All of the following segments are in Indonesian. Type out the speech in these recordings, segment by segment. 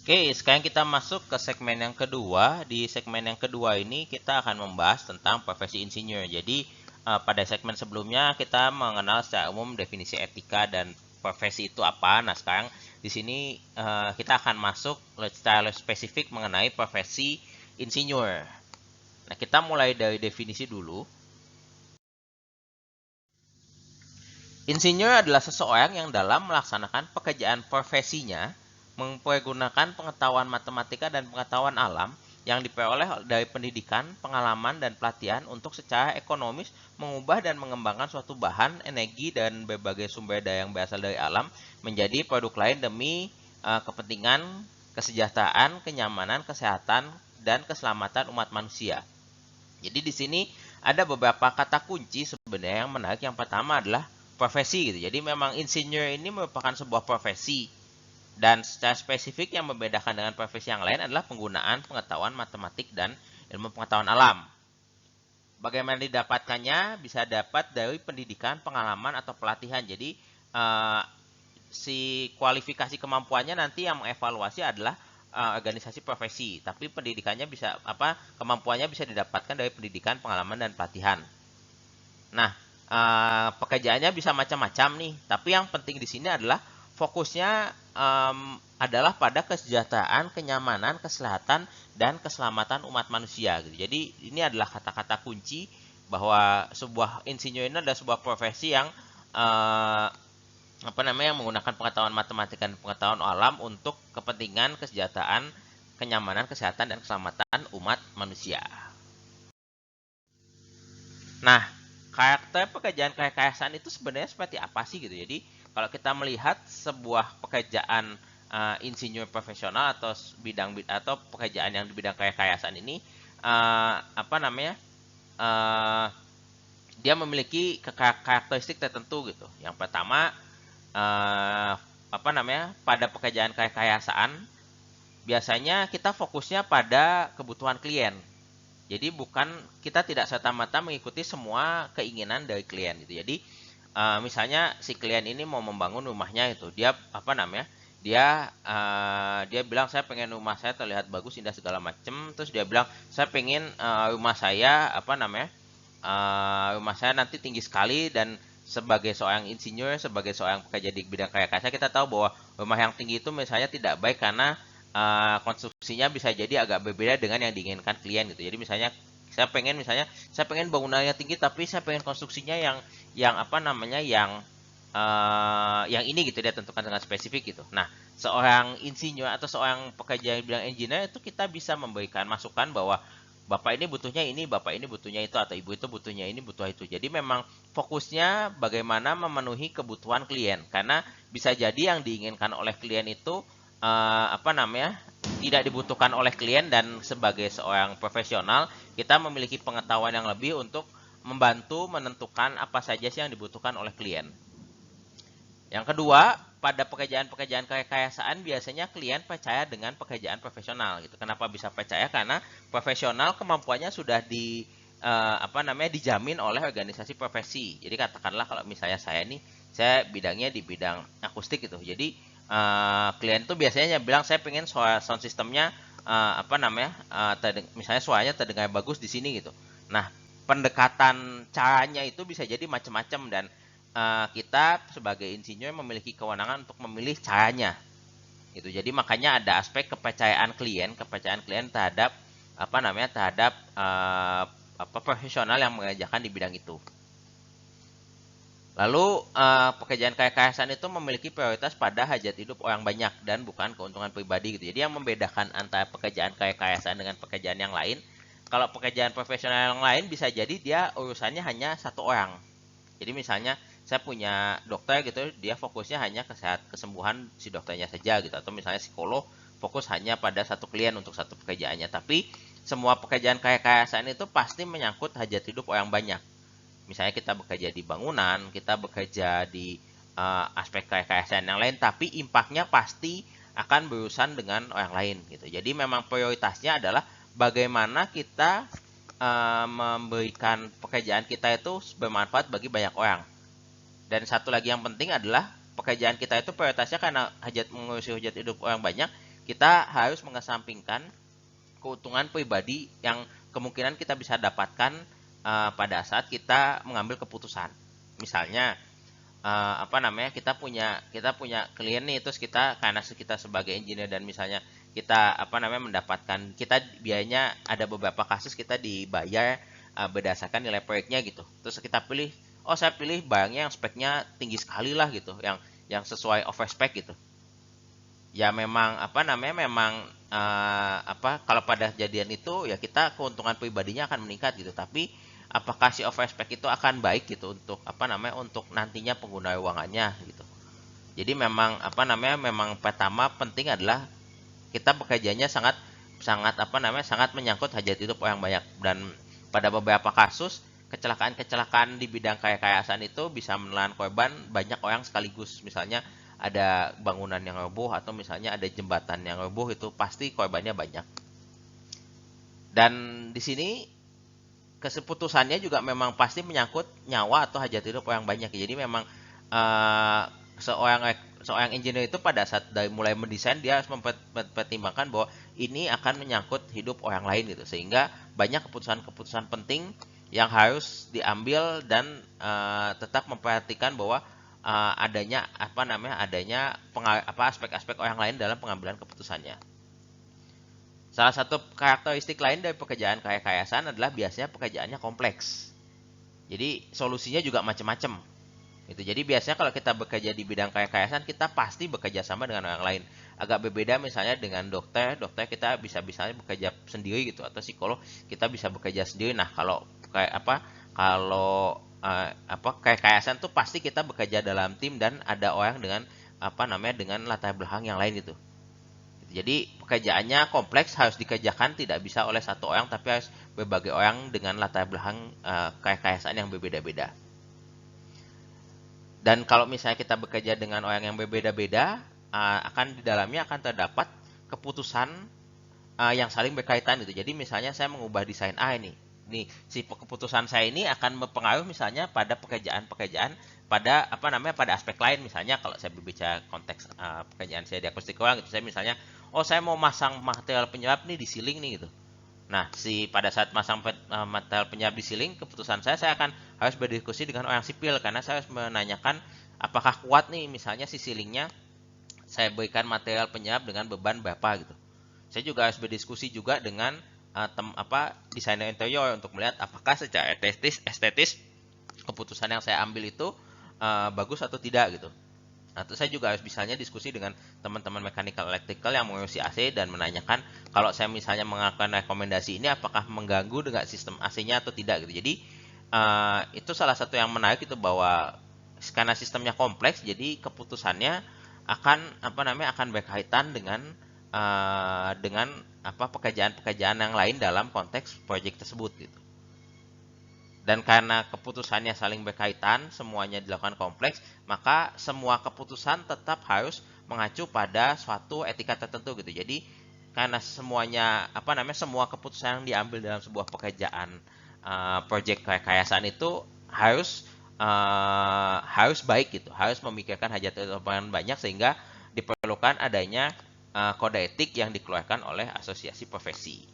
Oke, sekarang kita masuk ke segmen yang kedua. Di segmen yang kedua ini kita akan membahas tentang profesi insinyur. Jadi, pada segmen sebelumnya kita mengenal secara umum definisi etika dan profesi itu apa. Nah, sekarang di sini kita akan masuk secara spesifik mengenai profesi insinyur. Nah, kita mulai dari definisi dulu. Insinyur adalah seseorang yang dalam melaksanakan pekerjaan profesinya mempergunakan pengetahuan matematika dan pengetahuan alam yang diperoleh dari pendidikan, pengalaman, dan pelatihan untuk secara ekonomis mengubah dan mengembangkan suatu bahan, energi, dan berbagai sumber daya yang berasal dari alam menjadi produk lain demi kepentingan, kesejahteraan, kenyamanan, kesehatan, dan keselamatan umat manusia. Jadi di sini ada beberapa kata kunci sebenarnya yang menarik. Yang pertama adalah profesi gitu. Jadi memang insinyur ini merupakan sebuah profesi dan secara spesifik yang membedakan dengan profesi yang lain adalah penggunaan pengetahuan matematik dan ilmu pengetahuan alam. Bagaimana didapatkannya? Bisa dapat dari pendidikan, pengalaman atau pelatihan. Jadi si kualifikasi kemampuannya nanti yang mengevaluasi adalah organisasi profesi, tapi pendidikannya bisa kemampuannya bisa didapatkan dari pendidikan, pengalaman dan pelatihan. Nah, pekerjaannya bisa macam-macam nih, tapi yang penting di sini adalah fokusnya adalah pada kesejahteraan, kenyamanan, kesehatan dan keselamatan umat manusia gitu. Jadi ini adalah kata-kata kunci bahwa sebuah insinyur ini adalah sebuah profesi yang menggunakan pengetahuan matematika dan pengetahuan alam untuk kepentingan kesejahteraan, kenyamanan, kesehatan dan keselamatan umat manusia. Nah, karakter pekerjaan kekayaan itu sebenarnya seperti apa sih gitu. Jadi, kalau kita melihat sebuah pekerjaan insinyur profesional atau atau pekerjaan yang di bidang kekayaan ini uh, dia memiliki karakteristik tertentu gitu. Yang pertama, pada pekerjaan kekayaan biasanya kita fokusnya pada kebutuhan klien. Jadi bukan, kita tidak serta-merta mengikuti semua keinginan dari klien gitu. Jadi misalnya si klien ini mau membangun rumahnya itu, dia dia bilang saya pengen rumah saya terlihat bagus, indah segala macem. Terus dia bilang saya pengen rumah saya nanti tinggi sekali, dan sebagai seorang insinyur, sebagai seorang pekerja di bidang karya kasa, kita tahu bahwa rumah yang tinggi itu misalnya tidak baik karena konstruksinya bisa jadi agak berbeda dengan yang diinginkan klien gitu. Jadi misalnya saya pengen bangunannya tinggi tapi saya pengen konstruksinya yang ini gitu, dia tentukan dengan spesifik gitu. Nah, seorang insinyur atau seorang pekerja di bidang engineer itu kita bisa memberikan masukan bahwa bapak ini butuhnya ini, bapak ini butuhnya itu, atau ibu itu butuhnya ini, butuh itu. Jadi memang fokusnya bagaimana memenuhi kebutuhan klien, karena bisa jadi yang diinginkan oleh klien itu tidak dibutuhkan oleh klien, dan sebagai seorang profesional kita memiliki pengetahuan yang lebih untuk membantu menentukan apa saja sih yang dibutuhkan oleh klien. Yang kedua, pada pekerjaan-pekerjaan kekayaan biasanya klien percaya dengan pekerjaan profesional gitu. Kenapa bisa percaya? Karena profesional kemampuannya sudah dijamin oleh organisasi profesi. Jadi katakanlah kalau misalnya saya bidangnya di bidang akustik gitu. Jadi klien tuh biasanya bilang saya pengen sound systemnya misalnya suaranya terdengar bagus di sini gitu. Nah, pendekatan caranya itu bisa jadi macam-macam, dan kita sebagai insinyur memiliki kewenangan untuk memilih caranya gitu. Jadi makanya ada aspek kepercayaan klien terhadap profesional yang mengerjakan di bidang itu. Lalu pekerjaan kekayaan itu memiliki prioritas pada hajat hidup orang banyak dan bukan keuntungan pribadi gitu. Jadi yang membedakan antara pekerjaan kekayaan dengan pekerjaan yang lain, kalau pekerjaan profesional yang lain bisa jadi dia urusannya hanya satu orang. Jadi misalnya saya punya dokter gitu, dia fokusnya hanya kesembuhan si dokternya saja gitu, atau misalnya psikolog fokus hanya pada satu klien untuk satu pekerjaannya. Tapi semua pekerjaan kekayaan itu pasti menyangkut hajat hidup orang banyak. Misalnya kita bekerja di bangunan, kita bekerja di aspek kekayaan yang lain, tapi impactnya pasti akan berurusan dengan orang lain gitu. Jadi memang prioritasnya adalah bagaimana kita memberikan pekerjaan kita itu bermanfaat bagi banyak orang. Dan satu lagi yang penting adalah pekerjaan kita itu prioritasnya karena mengurusi hajat hidup orang banyak, kita harus mengesampingkan keuntungan pribadi yang kemungkinan kita bisa dapatkan pada saat kita mengambil keputusan. Misalnya kita punya klien nih, terus kita karena kita sebagai engineer dan misalnya kita mendapatkan, kita biayanya ada beberapa kasus kita dibayar berdasarkan nilai proyeknya gitu. Terus kita pilih, oh saya pilih barangnya yang speknya tinggi sekali lah gitu, yang sesuai overspec gitu. Ya memang kalau pada kejadian itu ya kita keuntungan pribadinya akan meningkat gitu, tapi apakah si overspec itu akan baik gitu untuk untuk nantinya pengguna ruangannya gitu. Jadi memang memang pertama penting adalah kita bekerjanya sangat sangat sangat menyangkut hajat hidup orang banyak, dan pada beberapa kasus kecelakaan-kecelakaan di bidang kaya-kayaan itu bisa menelan korban banyak orang sekaligus. Misalnya ada bangunan yang roboh atau misalnya ada jembatan yang roboh, itu pasti korbannya banyak. Dan di sini keputusannya juga memang pasti menyangkut nyawa atau hajat hidup orang banyak. Jadi memang uh, seorang engineer itu pada saat dari mulai mendesain dia harus mempertimbangkan bahwa ini akan menyangkut hidup orang lain gitu, sehingga banyak keputusan-keputusan penting yang harus diambil dan tetap memperhatikan bahwa adanya aspek-aspek orang lain dalam pengambilan keputusannya. Salah satu karakteristik lain dari pekerjaan kaya-kayaan adalah biasanya pekerjaannya kompleks. Jadi solusinya juga macam-macam. Jadi biasanya kalau kita bekerja di bidang kaya-kayaan, kita pasti bekerja sama dengan orang lain. Agak berbeda misalnya dengan dokter kita bisa bekerja sendiri gitu, atau psikolog kita bisa bekerja sendiri. Nah, kalau kaya-kayaan tuh pasti kita bekerja dalam tim dan ada orang dengan dengan latar belakang yang lain gitu. Jadi pekerjaannya kompleks, harus dikerjakan tidak bisa oleh satu orang, tapi harus berbagai orang dengan latar belakang kekayaan yang berbeda-beda. Dan kalau misalnya kita bekerja dengan orang yang berbeda-beda, akan di dalamnya akan terdapat keputusan yang saling berkaitan gitu. Jadi misalnya saya mengubah desain A ini. Si keputusan saya ini akan mempengaruhi misalnya pada pekerjaan pada pada aspek lain. Misalnya kalau saya berbicara konteks pekerjaan saya di akustik ruang gitu, saya misalnya saya mau masang material penyerap nih di ceiling nih gitu. Nah, pada saat masang material penyerap di ceiling, keputusan saya akan harus berdiskusi dengan orang sipil, karena saya harus menanyakan apakah kuat nih misalnya si ceilingnya saya berikan material penyerap dengan beban berapa gitu. Saya juga harus berdiskusi juga dengan desainer interior untuk melihat apakah secara estetis keputusan yang saya ambil itu bagus atau tidak gitu. Nah, terus saya juga harus misalnya diskusi dengan teman-teman mechanical electrical yang mengurusi AC dan menanyakan kalau saya misalnya melakukan rekomendasi ini apakah mengganggu dengan sistem AC-nya atau tidak gitu. Jadi itu salah satu yang menarik itu, bahwa karena sistemnya kompleks, jadi keputusannya akan berkaitan dengan pekerjaan-pekerjaan yang lain dalam konteks proyek tersebut gitu. Dan karena keputusannya saling berkaitan, semuanya dilakukan kompleks, maka semua keputusan tetap harus mengacu pada suatu etika tertentu gitu. Jadi karena semuanya semua keputusan yang diambil dalam sebuah pekerjaan proyek kekayaan itu harus baik gitu, harus memikirkan hajat orang banyak, sehingga diperlukan adanya kode etik yang dikeluarkan oleh asosiasi profesi.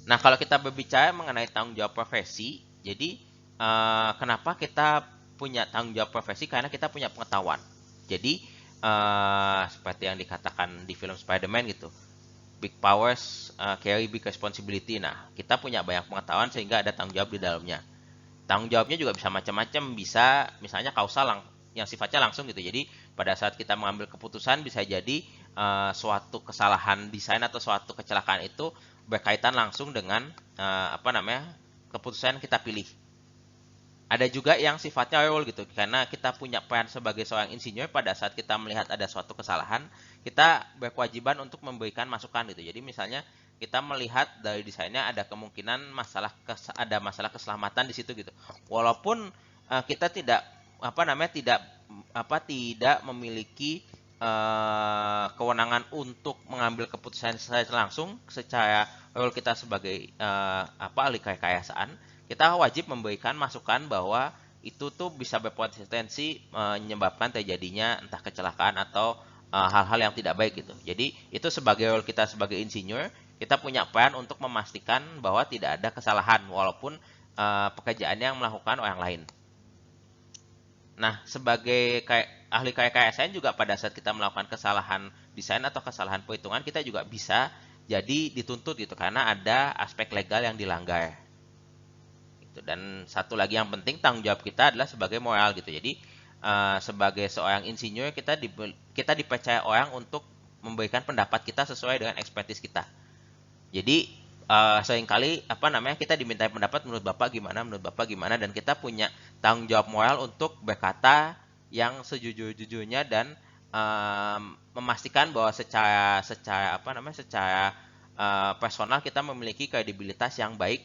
Nah, kalau kita berbicara mengenai tanggung jawab profesi, jadi kenapa kita punya tanggung jawab profesi? Karena kita punya pengetahuan. Jadi seperti yang dikatakan di film Spider-Man gitu, big powers carry big responsibility. Nah, kita punya banyak pengetahuan sehingga ada tanggung jawab di dalamnya. Tanggung jawabnya juga bisa macam-macam, bisa misalnya kausal yang sifatnya langsung gitu. Jadi pada saat kita mengambil keputusan, bisa jadi suatu kesalahan desain atau suatu kecelakaan itu berkaitan langsung dengan keputusan yang kita pilih. Ada juga yang sifatnya role gitu, karena kita punya peran sebagai seorang insinyur. Pada saat kita melihat ada suatu kesalahan, kita berkewajiban untuk memberikan masukan gitu. Jadi misalnya kita melihat dari desainnya ada kemungkinan ada masalah keselamatan di situ gitu. Walaupun kita tidak tidak memiliki kewenangan untuk mengambil keputusan secara langsung, secara role kita sebagai ahli kekayaan, kita wajib memberikan masukan bahwa itu tuh bisa berpotensi menyebabkan terjadinya entah kecelakaan atau hal-hal yang tidak baik gitu. Jadi itu sebagai role kita sebagai insinyur, kita punya peran untuk memastikan bahwa tidak ada kesalahan walaupun pekerjaan yang melakukan orang lain. Nah, sebagai ahli KKSN juga pada saat kita melakukan kesalahan desain atau kesalahan perhitungan, kita juga bisa jadi dituntut gitu karena ada aspek legal yang dilanggar. Gitu. Dan satu lagi yang penting, tanggung jawab kita adalah sebagai moral gitu. Jadi sebagai seorang insinyur kita dipercaya orang untuk memberikan pendapat kita sesuai dengan ekspertis kita. Jadi seringkali kita diminta pendapat menurut Bapak gimana, dan kita punya tanggung jawab moral untuk berkata yang sejujur-jujurnya dan memastikan bahwa secara personal kita memiliki kredibilitas yang baik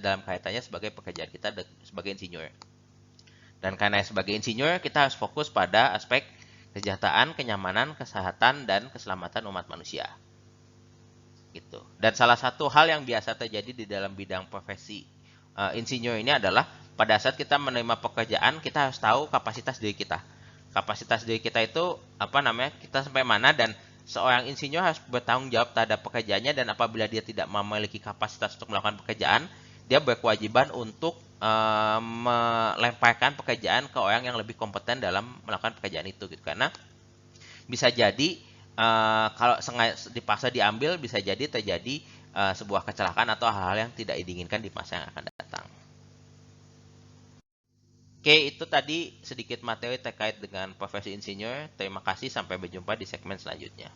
dalam kaitannya sebagai pekerjaan kita sebagai insinyur. Dan karena sebagai insinyur kita harus fokus pada aspek kesejahteraan, kenyamanan, kesehatan, dan keselamatan umat manusia. Gitu. Dan salah satu hal yang biasa terjadi di dalam bidang profesi insinyur ini adalah pada saat kita menerima pekerjaan, kita harus tahu kapasitas diri kita. Kapasitas diri kita itu kita sampai mana, dan seorang insinyur harus bertanggung jawab terhadap pekerjaannya, dan apabila dia tidak memiliki kapasitas untuk melakukan pekerjaan, dia berkewajiban untuk melemparkan pekerjaan ke orang yang lebih kompeten dalam melakukan pekerjaan itu gitu. Karena bisa jadi kalau dipaksa diambil, bisa jadi terjadi sebuah kecelakaan atau hal-hal yang tidak diinginkan di masa yang akan datang. Oke, itu tadi sedikit materi terkait dengan profesi insinyur. Terima kasih, sampai berjumpa di segmen selanjutnya.